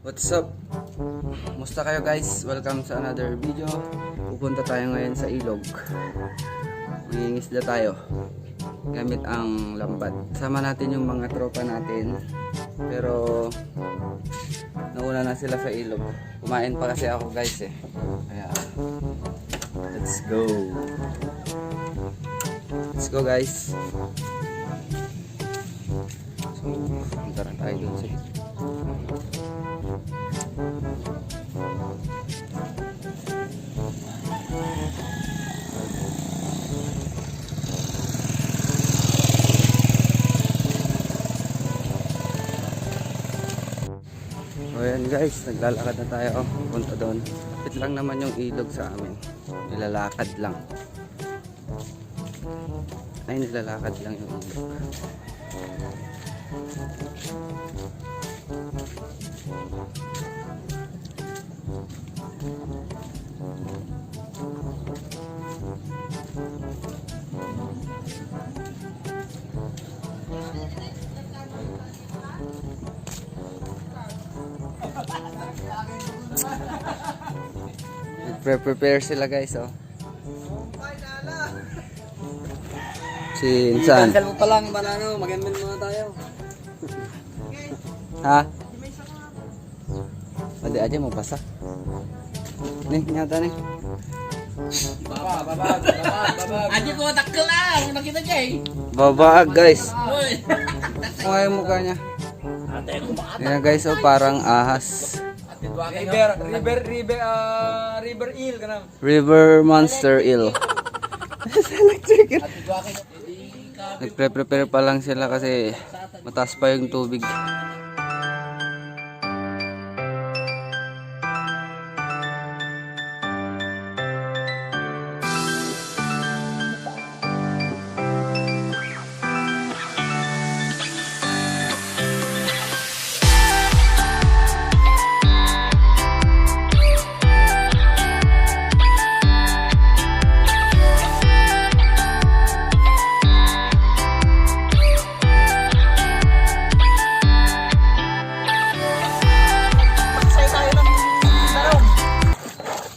What's up? Musta kayo guys? Welcome sa another video. Pupunta tayo ngayon sa ilog. Mangingisda tayo gamit ang lambat. Sama natin yung mga tropa natin. Pero nauna na sila sa ilog. Kumain pa kasi ako guys eh. Kaya let's go. Let's go guys. So, punta na tayo dun sa ilog. So ayan guys, naglalakad na tayo punta doon. Kapit lang naman yung ilog sa amin. Nilalakad lang. Ay, nilalakad lang yung ilog. Prepare sila guys, oh. Si Insan. Cancel mo pa lang, manano, mag-ML muna tayo. Ha? Ade aja mau basah. Nih nyata nih. Babag. Aja ko takkel lang, nakita kay. Babag guys. Hoy. Kung mukanya. Yan guys, oh parang ahas. River eel kanang. River monster eel. Electric. Nagpre-prepare pa lang sila kasi mataas pa yung tubig.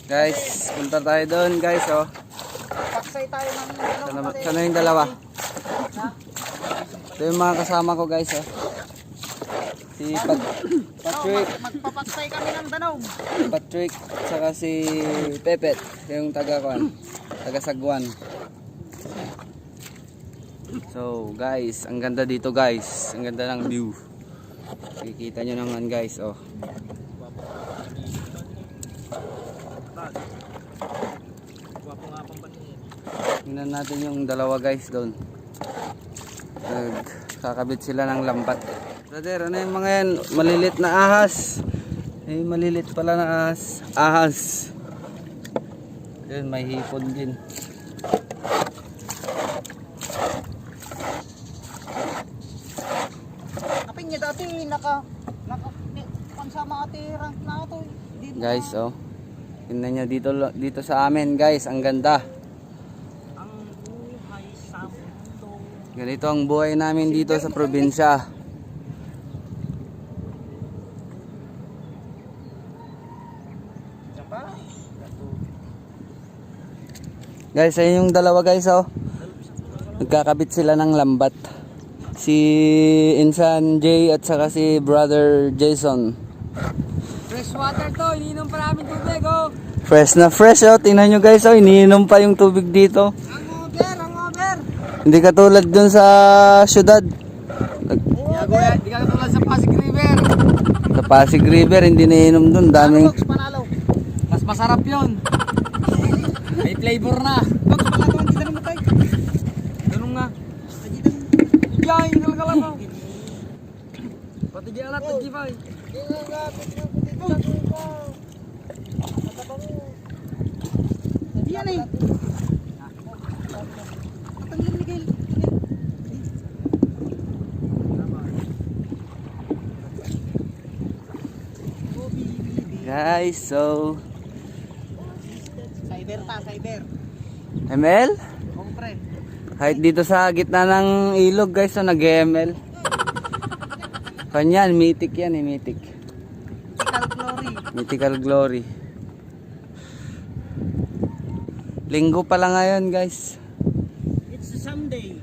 Guys, punta tayo doon guys, oh. Paksay tayo ng Sana yung dalawa. Ito yung mga kasama ko guys, oh. Si Patrick. Magpapaksay kami ng Danog. Patrick, saka si Pepet, yung taga Sagwan. So guys, ang ganda dito guys. Ang ganda ng view. Kikita nyo naman guys, oh. Tingnan natin yung dalawa guys doon. Nagkakabit sila ng lambat. Brother, ano yung mga yan? Malilit na ahas. Eh, malilit pala na ahas. Yun, may hipon din. Kapin niya dati pansama ati rank na ito. Guys, oh. Tingnan nyo dito sa amin guys, ang ganda. Ganito ang buhay namin dito sa probinsya. Guys, ayun yung dalawa guys, oh. Nagkakabit sila ng lambat. Si Insan Jay at saka si Brother Jason. Fresh water to, iniinom pa namin tubig, oh. Fresh na fresh, oh. Tingnan nyo guys, oh. Iniinom pa yung tubig dito. Ang over. Hindi katulad dun sa syudad. Di ka katulad sa Pasig River. Sa Pasig River, hindi nainom dun. Daming... Panalo. Mas masarap yun. May flavor na. Box, panalo, hindi na namatay. Ganun nga. Yan, kalkalan mo. Pati di alat, pati gifay. Yan eh. Guys, so Cyber. ML? Kompre. Kahit dito sa gitna ng ilog guys, so nag-ML. Kanyan, mythic yan eh, mythic. Mythical glory. Mythical glory. Linggo pala ngayon guys. It's a Sunday.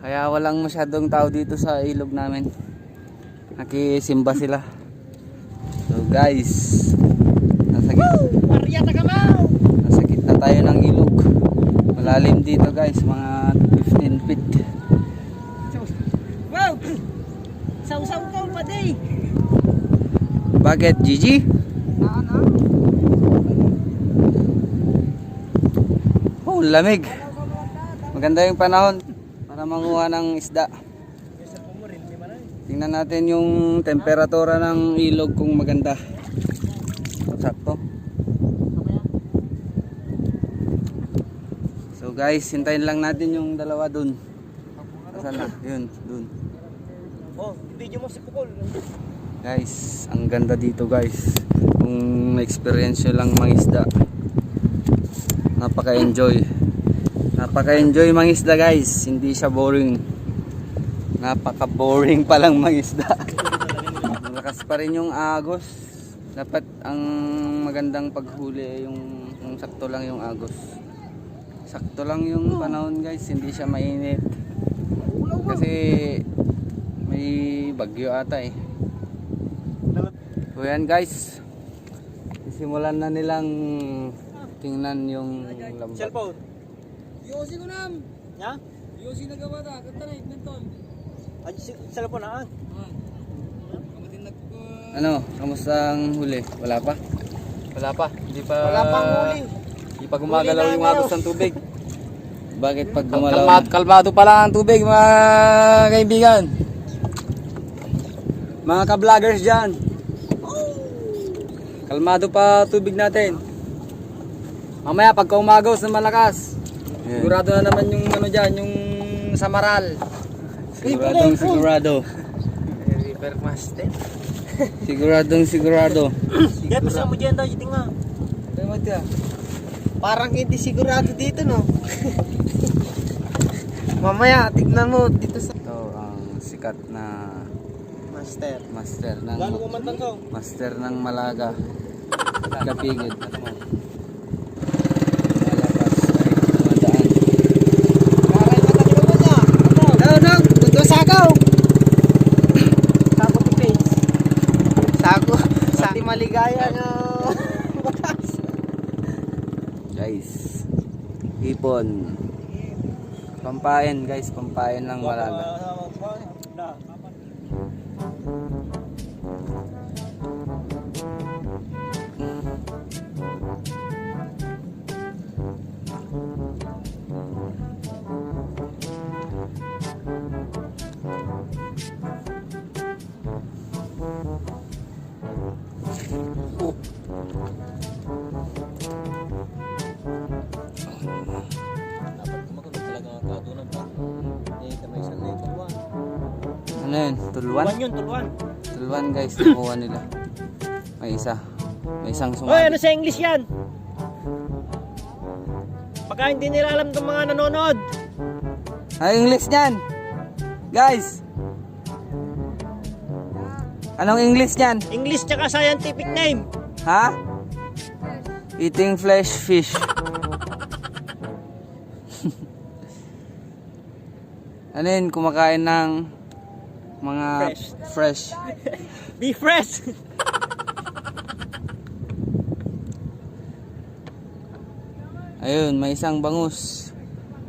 Kaya walang masyadong tao dito sa ilog namin. Nakisimba sila. So guys, nasa gitna tayo ng ilog. Malalim dito guys, mga 15 feet. Wow! Saw-saw ka pa day. Bakit Gigi? Oh, lamig. Maganda yung panahon para manguha ng isda. Tingnan natin yung temperatura ng ilog kung maganda. Sakto. So guys, hintayin lang natin yung dalawa dun. Asan na? Yun, dun. Oh, video mo si Pukol. Guys, ang ganda dito guys. Kung na-experience nyo lang mangisda, napaka-enjoy. Napaka-enjoy mangisda guys. Hindi siya boring. Napaka-boring palang mangisda. Malakas pa rin yung agos. Dapat ang magandang paghuli yung sakto lang yung agos. Sakto lang yung panahon guys. Hindi siya mainit. Kasi may bagyo ata eh. So yan guys, simulan na nilang tingnan yung lambat. Cellphone. Yosi ko nam. Ya? Yosi na gawa ta, kanta na itmentol. Ay cellphone na. Ano, kamusta ang huli? Wala pa? Wala pa. Hindi pa. Wala pang huli. Hindi pa gumagalaw yung agos ng tubig. Bakit pag gumalaw? Kalmado pa lang ang tubig mga kaibigan. Mga ka-vloggers dyan. Kalmado pa tubig natin. Mamaya pagka umagaws na malakas. Ayan. Sigurado na naman yung ano dyan, yung samaral. Sigurado. River Master. Sigurado. Yan, pisa mo dyan daw, yiting nga. Parang hindi sigurado dito, no? Mamaya, tignan mo dito sa... Ito ang sikat na Master. master ng Malaga. Kapigid. Malakas ay dumadaan. Karay mo tayo mo niya. No, tuto sakaw. Sako pipage. Sako. Sako maligaya no. Guys, hipon. Pampain guys, pampain ng Malaga. Ano yun? Tulwan? Tulwan guys, nakuha nila. May isa. May isang Hoy, sumali. ano sa English yan? Pagka hindi nila alam ng mga nanonood. Ay, English niyan! Guys! Anong English niyan? English tsaka scientific name. Ha? Eating flesh fish. Ano yun? Kumakain ng mga fresh. Be fresh. Ayun, may isang bangus.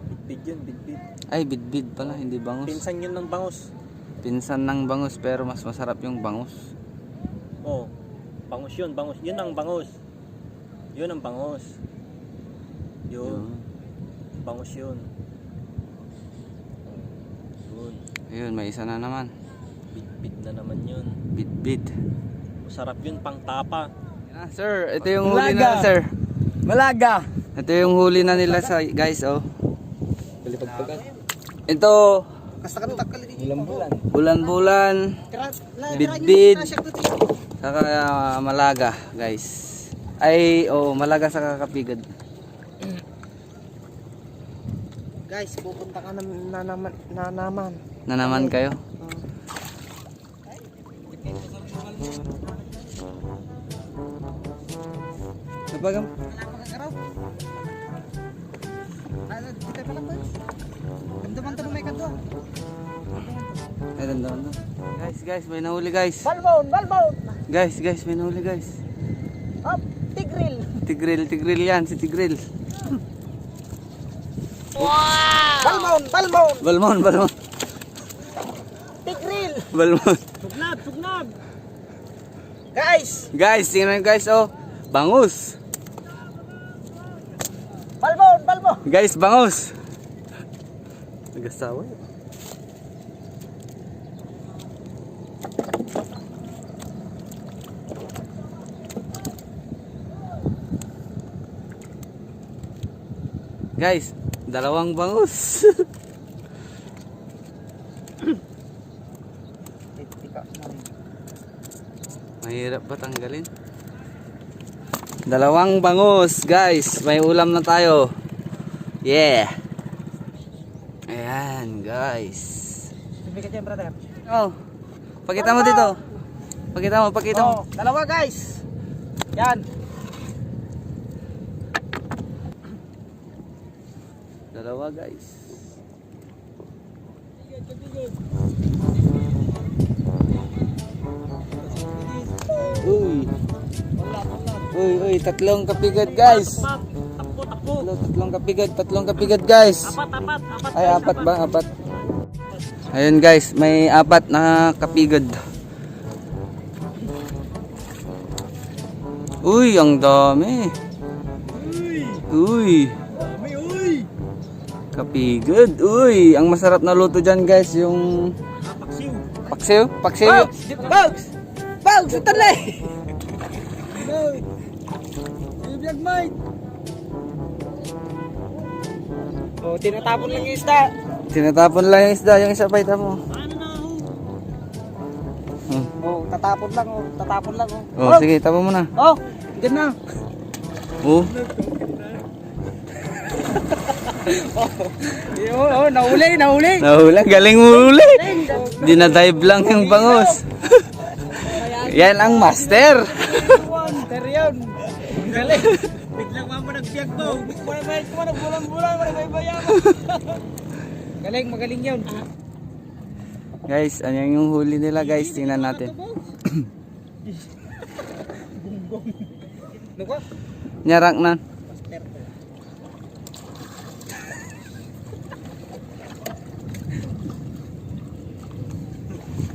Bidbid yun, bidbid. Ay, bidbid pala, hindi bangus. Pinsan yun ng bangus. Pinsan ng bangus, pero mas masarap yung bangus. Oh, bangus yun, bangus. Yun ang bangus. Yun ang bangus. Yun, bangus yun. Yun, Ayun, may isa na naman. bidbid na naman yun. Bidbid. Masarap yun, pang tapa. Ah, sir, ito yung huli na, sir. Malaga. Ito yung huli na nila sa guys, oh. Ito, bulan-bulan, bidbid, saka Malaga, guys. Ay, oh, Malaga sa Kakapigad. Guys, pupunta ka na naman. Na naman kayo? Napagam. Nakakaraw. Ano, dito pala pa. Damdaman to may kadwa. Ay, dandaman to. Guys, may nahuli guys. Balbon, balbon. Guys, may nahuli guys. Up, tigril. Tigril yan, si Tigril. Balbon, balbon. Balmon. Tigril. Balmon. Sugnab. Guys, tingnan nyo guys, oh. Bangus. Balbon. Guys, bangus. Nagasawa. Guys, dalawang bangus. Mahirap ba tanggalin? Dalawang bangus, guys. May ulam na tayo. Yeah. Ayan, guys. Sabi ka dyan, brother. Oh. Pakita mo dito. Pakita mo. Oh, dalawa guys. Yan. Dalawa, guys. Uy, tatlong kapigad, guys. Tatlong kapigad, guys. Apat. Ay, apat ba? Apat. Ayun, guys, may apat na kapigad. Uy, ang dami. Uy. Kapigad. Uy, ang masarap na luto dyan, guys, yung paksiw. Bogs, utalay. Vlog mate. Oh, tinatapon lang yung isda. Tinatapon lang yung isda, yung isa pa ita mo. Oh, tatapon lang. Oh, sige, tapon mo na. Oh, gan na. Oh. Nahuli. Nahula, galing mo huli. Dinadive lang yung bangus. Yan ang master. Terion. Galing. Biglang mama nagbiyak to. Bulan-bulan, magbaybayan. Magaling yun. Guys, ano yung huli nila, guys? Tingnan natin. Nyarak na.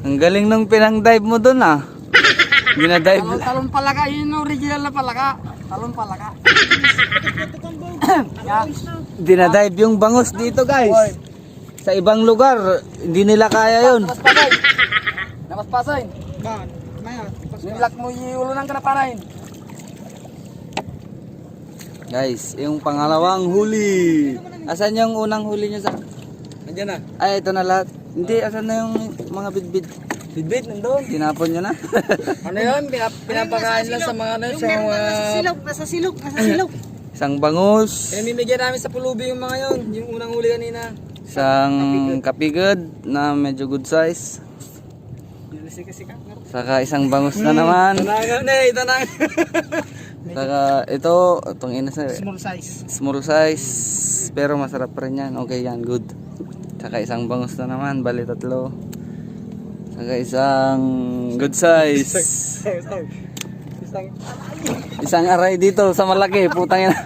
Ang galing nung pinang-dive mo dun, ah. Ginadive. Talon palaka, yun yung original na palaka. Talon palaka. Dinadive yung bangus dito, guys. Sa ibang lugar, hindi nila kaya yun. Namaspasoy. Ba, maya. Nilak mo yung ulo ng kanapanayin. Guys, yung pangalawang huli. Asan yung unang huli nyo sa... Nandiyan na. Ay, ito na lahat. Hindi, asan na yung mga bidbid? Bidbid, nandun. Tinapon nyo na? Ano yun? Pinapakain lang sa mga ano, sa mga... Nasa silog. Isang bangus. Pinamimigyan namin sa pulubi yung mga yun. Yung unang huli kanina. Isang kapigod na medyo good size. Saka isang bangus na naman. Tanang. Saka ito, itong ina sa Small size. small size. Pero masarap pa rin yan. Okay yan, good. Saka isang bangus na naman, bali tatlo. Saka isang good size. Isang aray dito sa malaki, putang ina.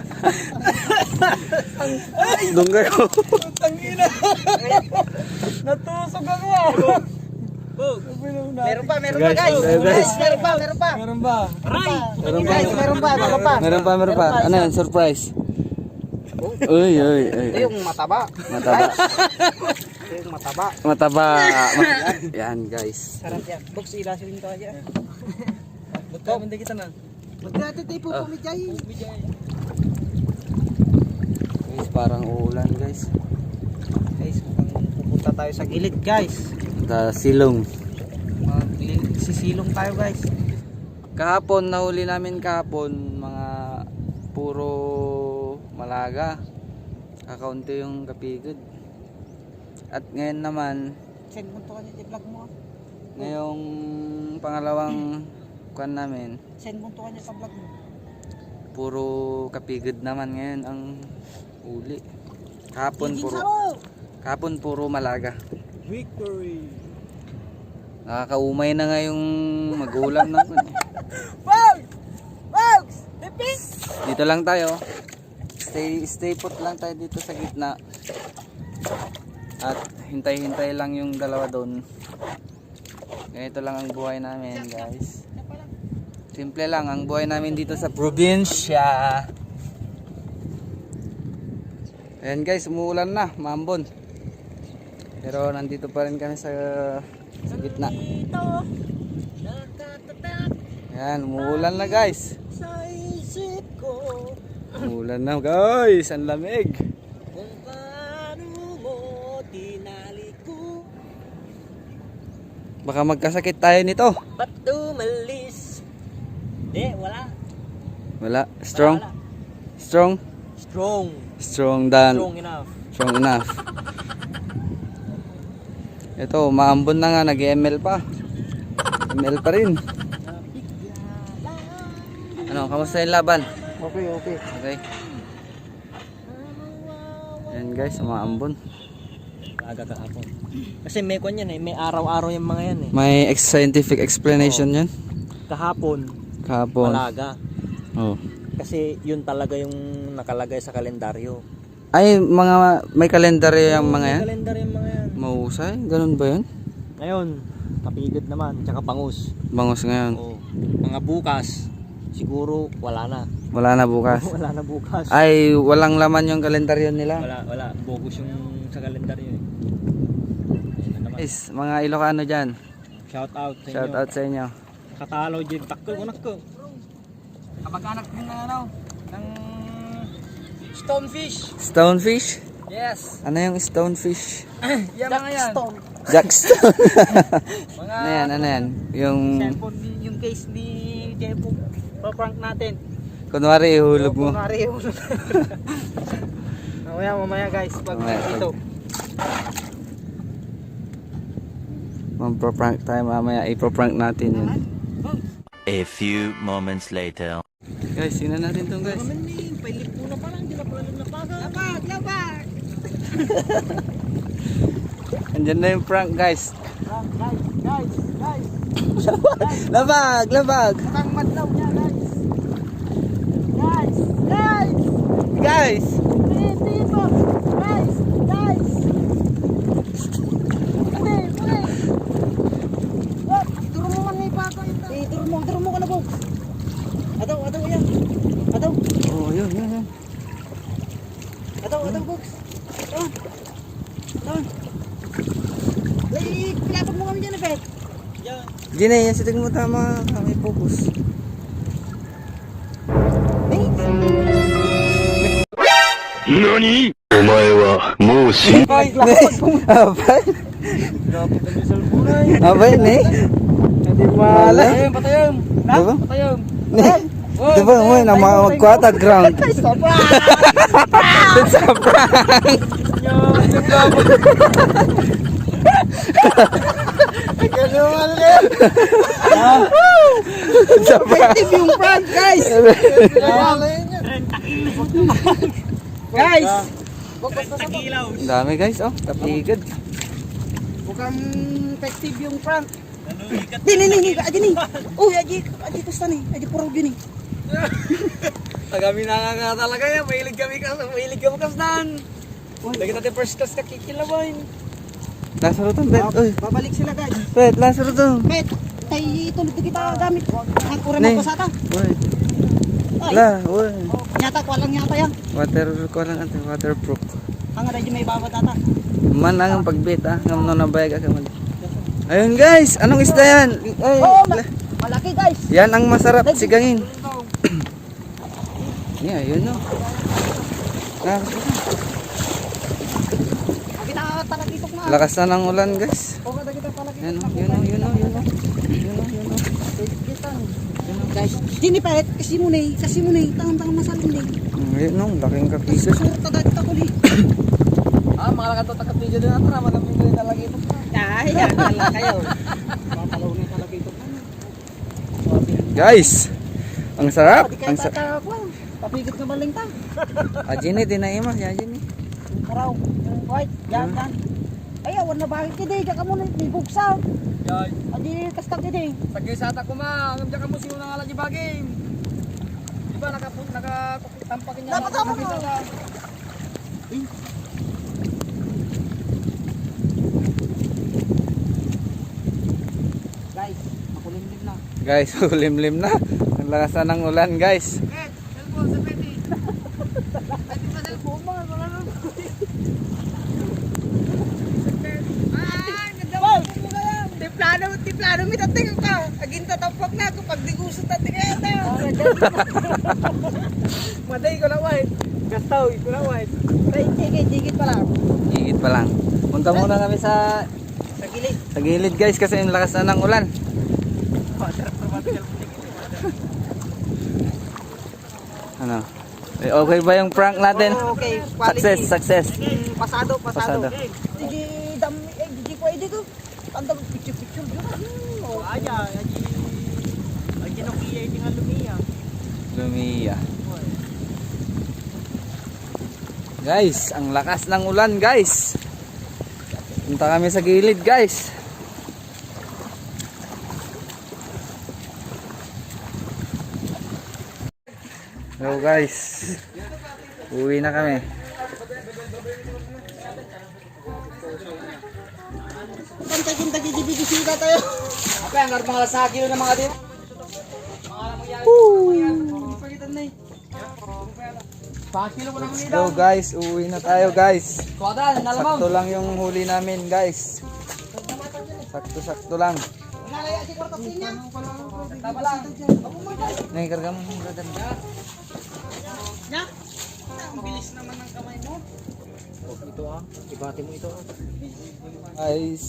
Dunggay ko. Tangina. Natusok ako. Meron pa guys. Meron pa. Meron pa. Ano yan, surprise? Uy. Ito yung mataba. Mataba. Yan, guys. Sarap yan. Box, ilasin ko aja. Betul, benda kita na. Betul, tipu pumijay. Guys, parang uulan, guys. Guys, pupunta tayo sa gilid, guys. Sa silong. Sisilong tayo, guys. Kahapon, nahuli namin kahapon, mga puro malaga. Kakaunti yung kapigod. At ngayon naman, Send mo to kasi i-vlog mo. ngayong pangalawang kuan namin, Send mo to kasi sa vlog mo. puro kapigid naman ngayon ang uli. Kahapon puro malaga. Victory! Nakakaumay na nga yung magulang naman. Dito lang tayo. Stay put lang tayo dito sa gitna. At hintay-hintay lang yung dalawa doon. Ganito lang ang buhay namin, guys. Simple lang ang buhay namin dito sa probinsya. Ayan guys, umuulan na, maambon. Pero nandito pa rin kami sa gitna. Ayan, umuulan na guys. Sa isip ko Umuulan na guys, ang lamig. kung paano mo tinali ko. Baka magkasakit tayo nito. Ba't umalis? Di, wala. Wala, strong. Wala. Strong. Strong. Strong than Strong enough. strong enough. Ito, maambon na nga, nag-ML pa. ML pa rin. Ano, kamusta yung laban? Okay. Okay. Yan guys, maambon. Aga kahapon. Kasi may kwan yan eh. May araw-araw yung mga yan eh. May scientific explanation yan. Kahapon, Kahapon. malaga. Oh. Kasi yun talaga yung nakalagay sa kalendaryo. Ay, may kalendaryo yung mga May yan? kalendaryo yung mga yan. Mahusay? Ganun ba yun? Ngayon, kapigit naman. Tsaka pangus. Bangus ngayon. Oo. Mga bukas, siguro wala na. Wala na bukas. Wala na bukas. Ay, walang laman yung kalendaryo nila. Wala. Bogus yung sa kalendaryo eh. Ayun na naman. Guys, mga Ilocano dyan. Shout out sa inyo. Shout out sa inyo. Katalo dyan. Takol ko nakko. Kapag-anak din na ano, ng stonefish. Stonefish? Yes. Ano yung stonefish? Yan mga yan. Jackstone. Mga Ano yan? Yung, cellphone, yung case ni Jepo. Pa-prank natin. kunwari, ihulog mo. Mamaya guys, pag Mamaya, dito. Magpa-prank tayo mamaya. Ipaprank natin yun. A few moments later. Guys, tingnan natin itong guys. Pailip po na parang, hindi na pala napaga. Labag! Andyan na yung prank guys. Guys! Labag! Mukhang madlaw niya guys! Guys! Guys! Dito! Guys! Duro mo man may baka ito. Duro mo ka na po. Adaw yan. Adaw, Oh, yun. Box. Adaw. Lapag mo kami dyan na, Bet. Yan. Gina, yan sitig mo tama. May focus. NANI?! お前はもう死ん Abay? Abay, ne? Hindi wala. Patayom. Diba? Patayom. Ne? Diba, mo na magkwata ground. Sa prank. Sa prank. Yung prank, guys. Guys. Ang dami guys, oh. Kapigad. Mukhang effective yung prank. Dini. Uy, aji kasta ni. Aji purog yun eh. Kami na talaga yan, mahilig kami kasdan. Lagi natin first class kakikilawan. Lasaro to, Bet. Uy, Babalik sila guys. Bet, lasaro to. Bet, tay tulad na kita gamit. Ang kure Ne. mo pasata. Uy. Ay, Uy. nyata ko lang yata yan. Water ko lang ate, waterproof. Ang radyo may bawat ata. Man ang pagbit ah, ngam no nabayag ka man. Ayun guys, anong isda yan? Ay, Oo, malaki guys. yan ang masarap sigangin. Yeah, yun no. Ah, Kita talagitok na. lakas na ng ulan guys. O kada kita talagitok. Yan no. Guys, dini pa kasi mo ni, tangan masalim ni. Ayun no, laking kapisos. Sur taga kita kuli. Mga lakato takapidyo din natin, naman ang pili talaga ito. Ay, yan lang kayo. Papalaw na talagitok na. Guys, ang sarap. Di Ang kayo sarap. tatawa. Papigit na baling ta. Ajini, tinaima si Ajini. Maraw. White. Yan, yan. Ay, awan na bakit kidi. Kaka mo ni buksa. Yan. Adi kastag kidi. Sagay sa atak ko ma. Ang diyan ka mo siyo nang ala di bagay. Di ba nakatampak niya. Dapat ako mo. Guys, makulimlim na. Guys, limlim na. Ang lakas na ng ulan guys. Eh, cellphone sa pwede. Pwede sa cellphone mo. Wala na. Tiplano mi tating ka. Agin tatapak na ako pag diguso tating ka. Maday ko na white. Gastaw, ito na white. Digit pa lang. Higit pa lang. Punta muna kami sa Sa gilid. gilid guys kasi yung lakas na ng ulan. Ano? Eh, okay ba yung prank natin? Okay, Success, success. Pasado. Pasado. Digi dam digi ko edi ko. Tanda picture yun. Oh, Aja, aji no kiya dengan lumia. Lumiya. Guys, ang lakas ng ulan guys. Punta kami sa gilid guys. Hello guys. Uwi na kami. Kanta gigi tayo. Apa yang harus mengalasaki na mga din? Pakilo ko naman Let's go guys. Uwi na tayo guys. Kuwadan, nalamang. Sakto lang yung huli namin guys. Sakto lang. Nalaya si kortas niya. Tama lang. Nakikarga mo ng brother. Nya. Ang bilis naman ng kamay mo. Ito ah, ibati mo ito. Guys.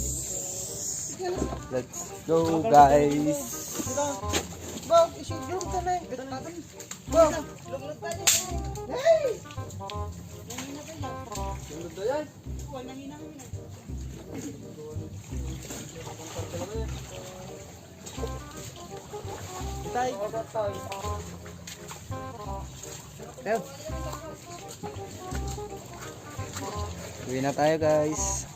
Let's go guys. Bog, isiguro ka na. Bog, lumot tayo. Hey! Uwi na tayo guys.